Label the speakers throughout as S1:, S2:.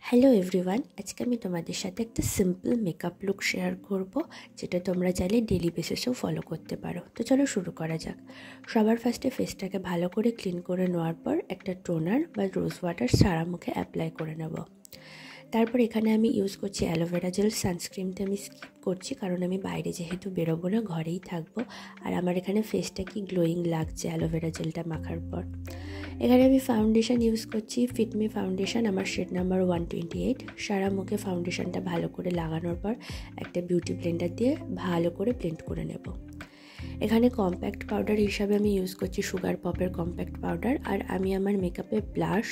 S1: Hello everyone, আজকে আমি তোমাদের সাথে একটা সিম্পল মেকআপ লুক শেয়ার করব, যেটা তোমরা চাইলে ডেলি বেসিসেও ফলো করতে পারো। তো চলো শুরু করা যাক। সবার ফার্স্টে ফেসটাকে ভালো করে ক্লিন করে নেওয়ার পর একটা টোনার বা রোজ ওয়াটার সারা মুখে অ্যাপ্লাই করে নেব। তারপর এখানে আমি ইউজ করছি অ্যালোভেরা জেল। সানস্ক্রিনটা আমি স্কিপ করছি, কারণ আমি বাইরে যেহেতু বেরোবো না, ঘরেই থাকবো। আর আমার এখানে ফেসটা কি গ্লোয়িং লাগছে অ্যালোভেরা জেলটা মাখার পর। এখানে আমি ফাউন্ডেশন ইউজ করছি ফিটমি ফাউন্ডেশন, আমার শেড নাম্বার 128। সারা মুখে ফাউন্ডেশনটা ভালো করে লাগানোর পর একটা বিউটি ব্লেন্ডার দিয়ে ভালো করে ব্লেন্ড করে নেব। এখানে কম্প্যাক্ট পাউডার হিসাবে আমি ইউজ করছি সুগার পপের কম্প্যাক্ট পাউডার। আর আমি আমার মেকআপে ব্লাশ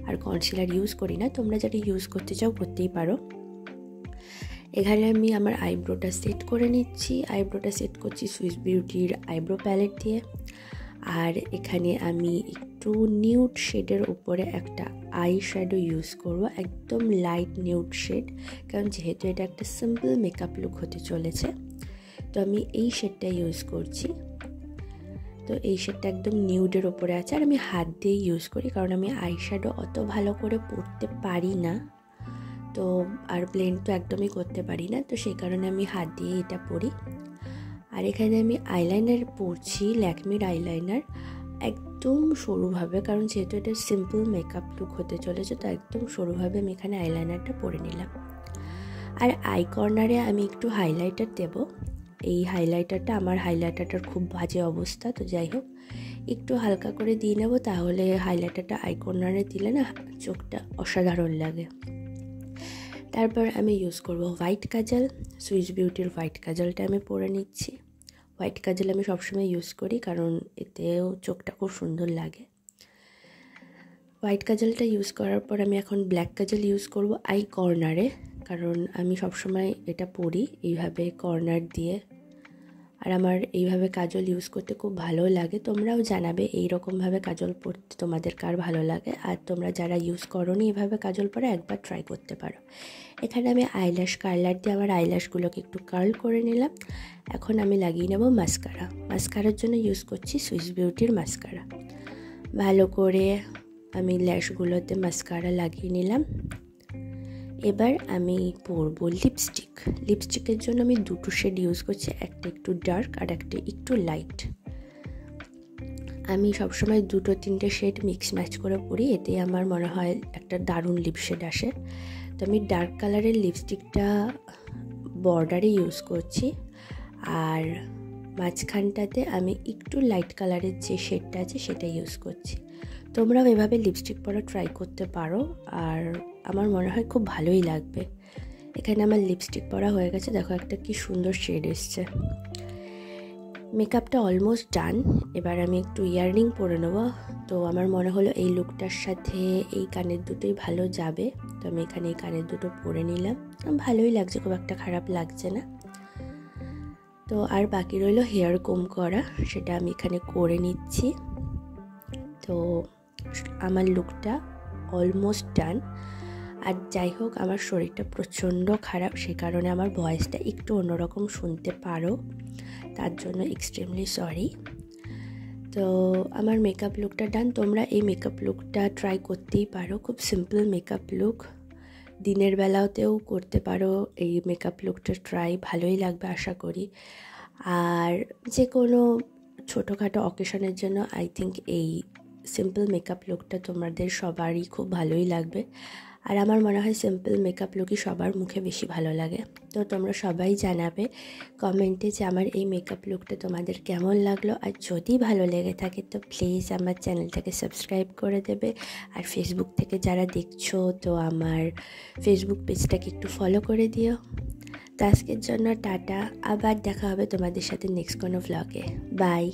S1: আর কনসিলার ইউজ করি না, তোমরা যারা ইউজ করতে চাও করতেই পারো। এখানে আমি আমার আইব্রোটা সেট করে নিচ্ছি। আইব্রোটা সেট করছি সুইস বিউটির আইব্রো প্যালেট দিয়ে। আর এখানে আমি একটু নিউড শেডের উপরে একটা আই শ্যাডো ইউজ করব, একদম লাইট নিউড শেড, কারণ যেহেতু এটা একটা সিম্পল মেকআপ লুক হতে চলেছে। তো আমি এই শেডটা ইউজ করছি। তো এই শেডটা একদম নিউডের ওপরে আছে, আর আমি হাত দিয়ে ইউজ করি, কারণ আমি আই শ্যাডো অত ভালো করে পরতে পারি না, তো আর ব্লেন্ড তো একদমই করতে পারি না, তো সেই কারণে আমি হাত দিয়ে এটা পরি। আর এখানে আমি আইলাইনার পরছি, ল্যাকমির আইলাইনার, একদম সরুভাবে, কারণ যেহেতু এটা সিম্পল মেকআপ লুক হতে চলেছে, তো একদম সরুভাবে আমি এখানে আইলাইনারটা পরে নিলাম। আর আই কর্নারে আমি একটু হাইলাইটার দেব। এই হাইলাইটারটা, আমার হাইলাইটারটার খুব বাজে অবস্থা, তো যাই হোক একটু হালকা করে দিয়ে নেব, তাহলে হাইলাইটারটা আই কর্নারে দিলে না চোখটা অসাধারণ লাগে। তারপর আমি ইউজ করব হোয়াইট কাজল। সুইস বিউটির হোয়াইট কাজলটা আমি পরে নিচ্ছি। হোয়াইট কাজল আমি সবসময় ইউজ করি, কারণ এতেও চোখটা খুব সুন্দর লাগে। হোয়াইট কাজলটা ইউজ করার পর আমি এখন ব্ল্যাক কাজল ইউজ করব আই কর্নারে, কারণ আমি সবসময় এটা পরি এইভাবে কর্নার দিয়ে। আর আমার এইভাবে কাজল ইউজ করতে খুব ভালো লাগে। তোমরাও জানাবে এইরকমভাবে কাজল পরতে তোমাদের কার ভালো লাগে। আর তোমরা যারা ইউজ করোনি এভাবে কাজল পরে, একবার ট্রাই করতে পারো। এখানে আমি আইল্যাশ কার্লার দিয়ে আমার আইল্যাশগুলোকে একটু কার্ল করে নিলাম। এখন আমি লাগিয়ে নেব মাস্কারা। মাস্কারার জন্য ইউজ করছি সুইস বিউটির মাস্কারা। ভালো করে আমি ল্যাশগুলোতে মাস্কারা লাগিয়ে নিলাম। এবার আমি পরব লিপস্টিক। লিপস্টিকের জন্য আমি দুটো শেড ইউজ করছি, একটা একটু ডার্ক আর একটা একটু লাইট। আমি সবসময় দুটো তিনটে শেড মিক্স ম্যাচ করে পরি, এতে আমার মনে হয় একটা দারুণ লিপ শেড আসে। তো আমি ডার্ক কালারের লিপস্টিকটা বর্ডারে ইউজ করছি, আর মাঝখানটাতে আমি একটু লাইট কালারের যে শেডটা আছে সেটা ইউজ করছি। তোমরাও এভাবে লিপস্টিক পরা ট্রাই করতে পারো, আর আমার মনে হয় খুব ভালোই লাগবে। এখানে আমার লিপস্টিক পরা হয়ে গেছে, দেখো একটা কি সুন্দর শেড এসছে। মেকআপটা অলমোস্ট ডান। এবার আমি একটু ইয়াররিং পরে নেব। তো আমার মনে হলো এই লুকটার সাথে এই কানের দুটোই ভালো যাবে, তো আমি এখানে এই কানের দুটো পরে নিলাম। ভালোই লাগছে, খুব একটা খারাপ লাগছে না। তো আর বাকি রইল হেয়ার কম করা, সেটা আমি এখানে করে নিচ্ছি। তো আমার লুকটা অলমোস্ট ডান। আর যাই হোক, আমার শরীরটা প্রচণ্ড খারাপ, সে কারণে আমার ভয়েসটা একটু অন্যরকম শুনতে পারো, তার জন্য এক্সট্রিমলি সরি। তো আমার মেকআপ লুকটা ডান। তোমরা এই মেকআপ লুকটা ট্রাই করতেই পারো, খুব সিম্পল মেকআপ লুক, দিনের বেলাতেও করতে পারো এই মেকআপ লুকটা ট্রাই, ভালোই লাগবে আশা করি। আর যে কোনো ছোটোখাটো অকেশনের জন্য আই থিঙ্ক এই সিম্পল মেকআপ লুকটা তোমাদের সবারই খুব ভালোই লাগবে। আর আমার মনে হয় সিম্পল মেকআপ লুকই সবার মুখে বেশি ভালো লাগে। তো তোমরা সবাই জানাবে কমেন্টে যে আমার এই মেকআপ লুকটা তোমাদের কেমন লাগলো। আর যদি ভালো লেগে থাকে তো প্লিজ আমার চ্যানেলটাকে সাবস্ক্রাইব করে দেবে। আর ফেসবুক থেকে যারা দেখছো তো আমার ফেসবুক পেজটাকে একটু ফলো করে দিও। তো আজকের জন্য টাটা, আবার দেখা হবে তোমাদের সাথে নেক্সট কোনো ভ্লগে। বাই।